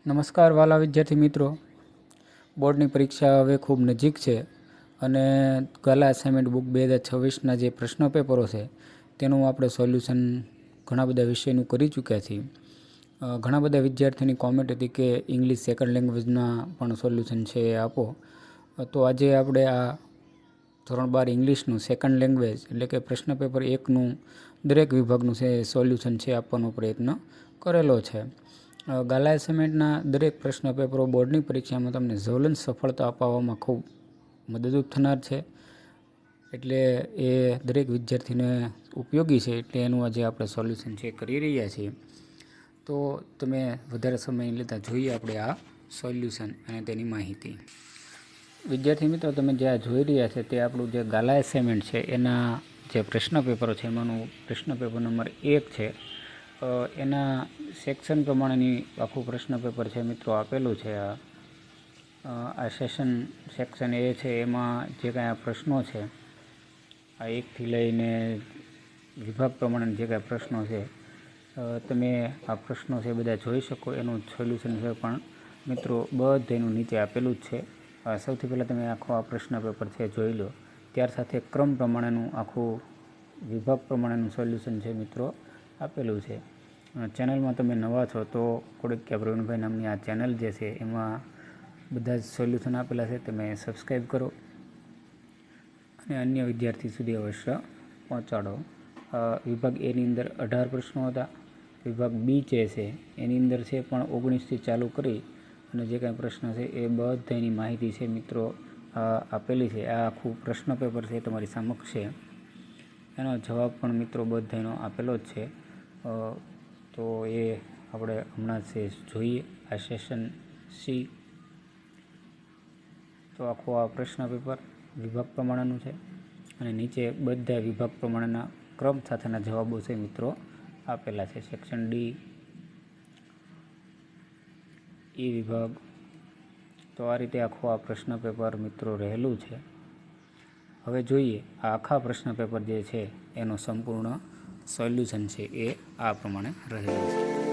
નમસ્કાર વાલા વિદ્યાર્થી મિત્રો, બોર્ડની પરીક્ષા હવે ખૂબ નજીક છે અને ગાલા અસાઇનમેન્ટ બુક 2026ના જે પ્રશ્ન પેપરો છે તેનું આપણે સોલ્યુશન ઘણા બધા વિષયનું કરી ચૂક્યા છીએ. ઘણા બધા વિદ્યાર્થીઓની કોમેન્ટ હતી કે ઇંગ્લિશ સેકન્ડ લેંગ્વેજના પણ સોલ્યુશન છે એ આપો. તો આજે આપણે આ ધોરણ 12 ઇંગ્લિશનું સેકન્ડ લેંગ્વેજ એટલે કે પ્રશ્ન પેપર 1નું દરેક વિભાગનું છે સોલ્યુશન છે આપવાનો પ્રયત્ન કરેલો છે. ગાલા એસાઇનમેન્ટના દરેક પ્રશ્ન પેપરો બોર્ડની પરીક્ષામાં તમને જ્વલંત સફળતા અપાવવામાં ખૂબ મદદરૂપ થનાર છે, એટલે એ દરેક વિદ્યાર્થીને ઉપયોગી છે, એટલે એનું આજે આપણે સોલ્યુશન છે કરી રહ્યા છીએ. તો તમે વધારે સમય લેતા જોઈએ આપણે આ સોલ્યુશન અને તેની માહિતી. વિદ્યાર્થી મિત્રો, તમે જે આ જોઈ રહ્યા છે તે આપણું જે ગાલા એસાઇનમેન્ટ છે એના જે પ્રશ્ન પેપરો છે એમાંનું પ્રશ્ન પેપર નંબર 1 છે. એના સેક્શન પ્રમાણેની આખું પ્રશ્ન પેપર છે મિત્રો આપેલું છે. આ સેક્શન એ છે, એમાં જે કાંઈ આ પ્રશ્નો છે આ 1થી લઈને વિભાગ પ્રમાણે જે કાંઈ પ્રશ્નો છે તમે આ પ્રશ્નો છે બધા જોઈ શકો. એનું સોલ્યુશન છે પણ મિત્રો બધાનું નીચે આપેલું જ છે. સૌથી પહેલાં તમે આખો આ પ્રશ્ન પેપર છે જોઈ લો, ત્યાર સાથે ક્રમ પ્રમાણેનું આખું વિભાગ પ્રમાણેનું સોલ્યુશન છે મિત્રો આપેલું છે. ચેનલમાં તમે નવા છો તો કોડકિયા પ્રવીણભાઈ નામની આ ચેનલ જે છે એમાં બધા જ સોલ્યુશન આપેલા છે, તમે સબસ્ક્રાઈબ કરો અને અન્ય વિદ્યાર્થી સુધી અવશ્ય પહોંચાડો. વિભાગ એની અંદર 18 પ્રશ્નો હતા. વિભાગ બી જે છે એની અંદર છે પણ 19થી ચાલુ કરી અને જે કાંઈ પ્રશ્ન છે એ બધાની માહિતી છે મિત્રો આપેલી છે. આ આખું પ્રશ્ન પેપર છે તમારી સમક્ષ છે, એનો જવાબ પણ મિત્રો બધાનો આપેલો જ છે. તો એ આપણે હમણાં છે જોઈએ આ સેશન સી. તો આખો આ પ્રશ્ન પેપર વિભાગ પ્રમાણેનું છે અને નીચે બધા વિભાગ પ્રમાણેના ક્રમ સાથેના જવાબો છે મિત્રો આપેલા છે. સેક્શન ડી, ઈ વિભાગ. તો આ રીતે આખું આ પ્રશ્ન પેપર મિત્રો રહેલું છે. હવે જોઈએ આ આખા પ્રશ્ન પેપર જે છે એનું સંપૂર્ણ સોલ્યુશન છે એ આ પ્રમાણે રહેલું છે.